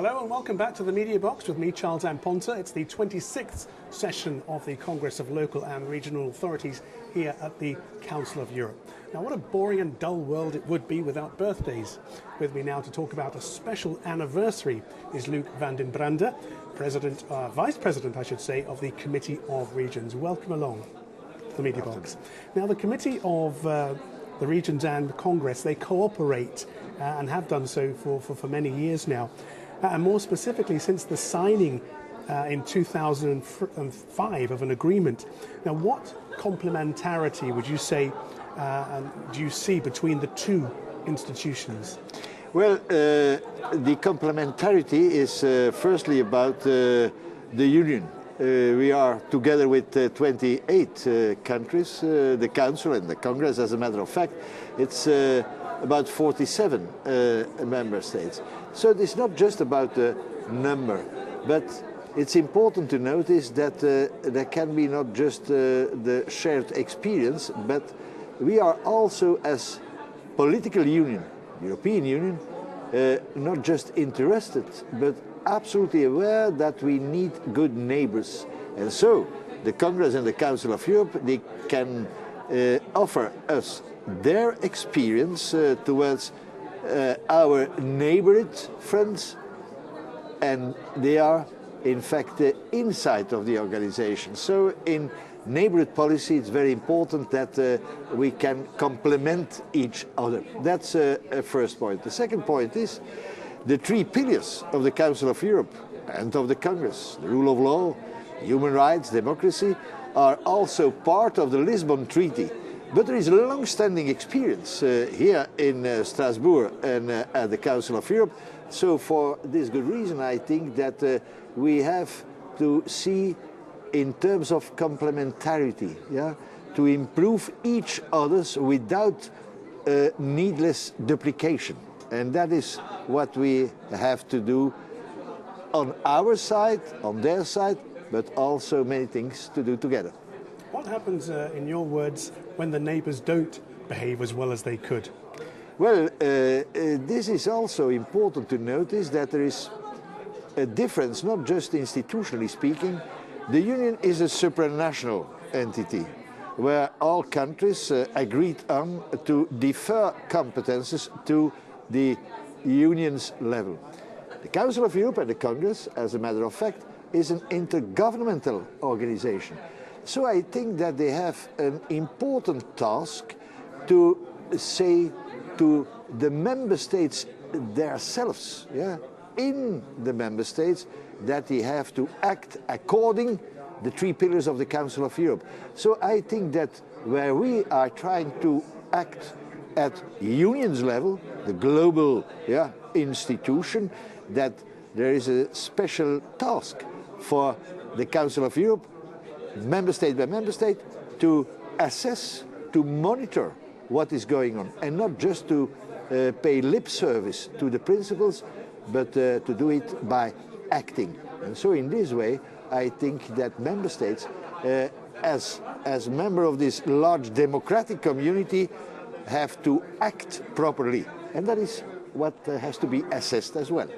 Hello and welcome back to the Media Box with me, Charles Amponta. It's the 26th session of the Congress of Local and Regional Authorities here at the Council of Europe. Now, what a boring and dull world it would be without birthdays. With me now to talk about a special anniversary is Luc VAN DEN BRANDE, Vice President, I should say, of the Committee of Regions. Welcome along to the Media Box. Now, the Committee of the Regions and Congress, they cooperate and have done so for many years now. And more specifically, since the signing in 2005 of an agreement. Now, what complementarity would you say do you see between the two institutions? Well, the complementarity is firstly about the Union. We are together with 28 countries, the Council and the Congress, as a matter of fact. It's about 47 member states. So it's not just about the number, but it's important to notice that there can be not just the shared experience, but we are also, as political union, European Union, not just interested, but absolutely aware that we need good neighbors. And so the Congress and the Council of Europe, they can offer us their experience towards our neighborhood friends, and they are in fact the inside of the organization. So in neighborhood policy it's very important that we can complement each other. That's a first point. The second point is the three pillars of the Council of Europe and of the Congress: the rule of law, human rights, democracy, are also part of the Lisbon Treaty. But there is a long-standing experience here in Strasbourg and at the Council of Europe. So for this good reason, I think that we have to see in terms of complementarity, to improve each other's without needless duplication. And that is what we have to do on our side, on their side, but also many things to do together. What happens, in your words, when the neighbours don't behave as well as they could? Well, this is also important to notice that there is a difference, not just institutionally speaking. The Union is a supranational entity where all countries agreed on to defer competences to the Union's level. The Council of Europe and the Congress, as a matter of fact, is an intergovernmental organization. So I think that they have an important task to say to the member states themselves, in the member states, that they have to act according the three pillars of the Council of Europe. So I think that where we are trying to act at Union's level, the global institution, that there is a special task for the Council of Europe, member state by member state, to assess, to monitor what is going on, and not just to pay lip service to the principles, but to do it by acting. And so in this way, I think that member states, as member of this large democratic community, have to act properly. And that is what has to be assessed as well.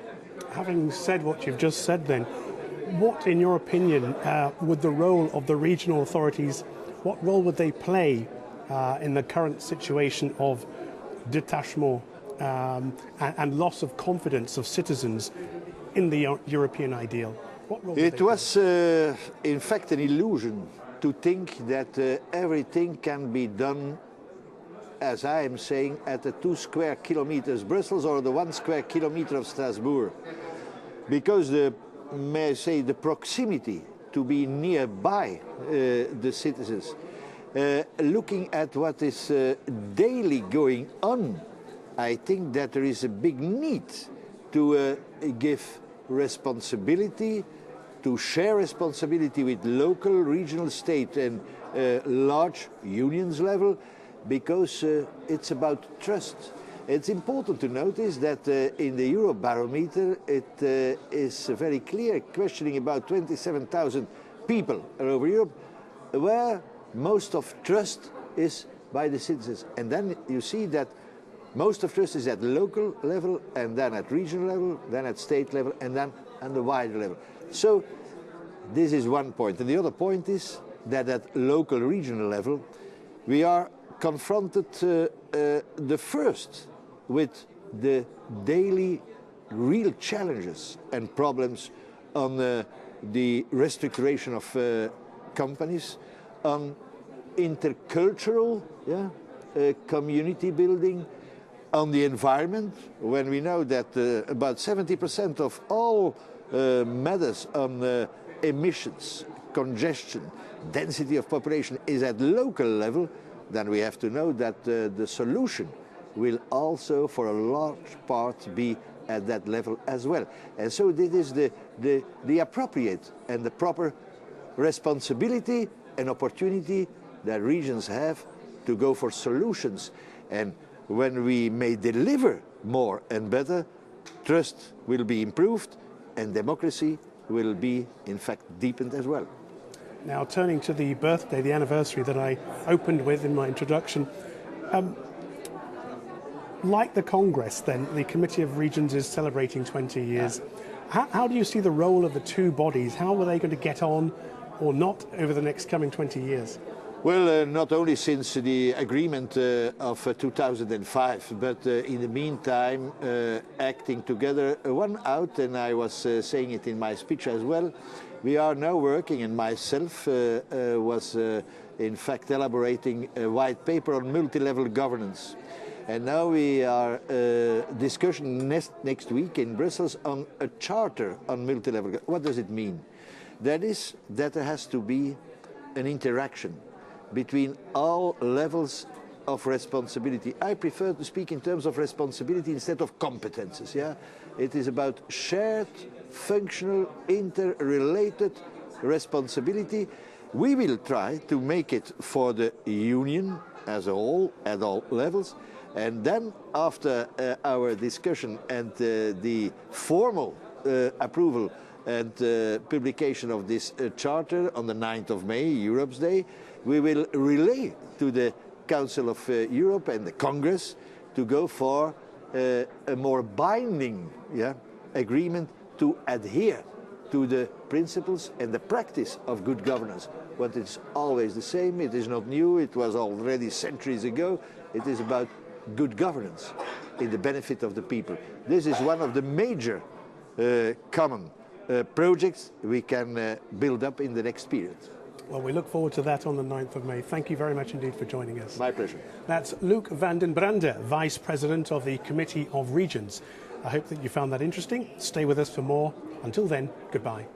Having said what you've just said then, what, in your opinion, would the role of the regional authorities, what role would they play in the current situation of detachment and loss of confidence of citizens in the European ideal? What role it was, in fact, an illusion to think that everything can be done, as I am saying, at the 2 square kilometers Brussels or the 1 square kilometer of Strasbourg, because may I say, the proximity to be nearby the citizens, looking at what is daily going on, I think that there is a big need to give responsibility, to share responsibility with local, regional, state and large unions level, because it's about trust. It's important to notice that in the Eurobarometer it is very clear, questioning about 27,000 people all over Europe, where most of trust is by the citizens. And then you see that Most of trust is at local level, and then at regional level, then at state level, and then at the wider level. So this is one point. And the other point is that at local regional level, we are confronted the first with the daily real challenges and problems on the restructuration of companies, on intercultural community building, on the environment, when we know that about 70% of all matters on emissions, congestion, density of population is at local level, then we have to know that the solution will also for a large part be at that level as well. And so this is the appropriate and the proper responsibility and opportunity that regions have to go for solutions. And when we may deliver more and better, trust will be improved and democracy will be in fact deepened as well. Now turning to the birthday, the anniversary that I opened with in my introduction, like the Congress then, the Committee of Regions is celebrating 20 years. How do you see the role of the two bodies? How are they going to get on or not over the next coming 20 years? Well, not only since the agreement of 2005, but in the meantime, acting together, one out, and I was saying it in my speech as well, we are now working, and myself was in fact elaborating a white paper on multi-level governance. And now we are discussing next week in Brussels on a charter on multi-level. What does it mean? That is that there has to be an interaction between all levels of responsibility. I prefer to speak in terms of responsibility instead of competences. Yeah? It is about shared, functional, interrelated responsibility. We will try to make it for the Union as a whole, at all levels, and then after our discussion and the formal approval and publication of this charter on the 9th of May, Europe's Day, we will relay to the Council of Europe and the Congress to go for a more binding agreement to adhere to the principles and the practice of good governance. But it's always the same, it is not new, it was already centuries ago. It is about good governance in the benefit of the people. This is one of the major common projects we can build up in the next period. Well, we look forward to that on the 9th of May. Thank you very much indeed for joining us. My pleasure. That's Luc van den Brande, Vice President of the Committee of Regions. I hope that you found that interesting. Stay with us for more. Until then, goodbye.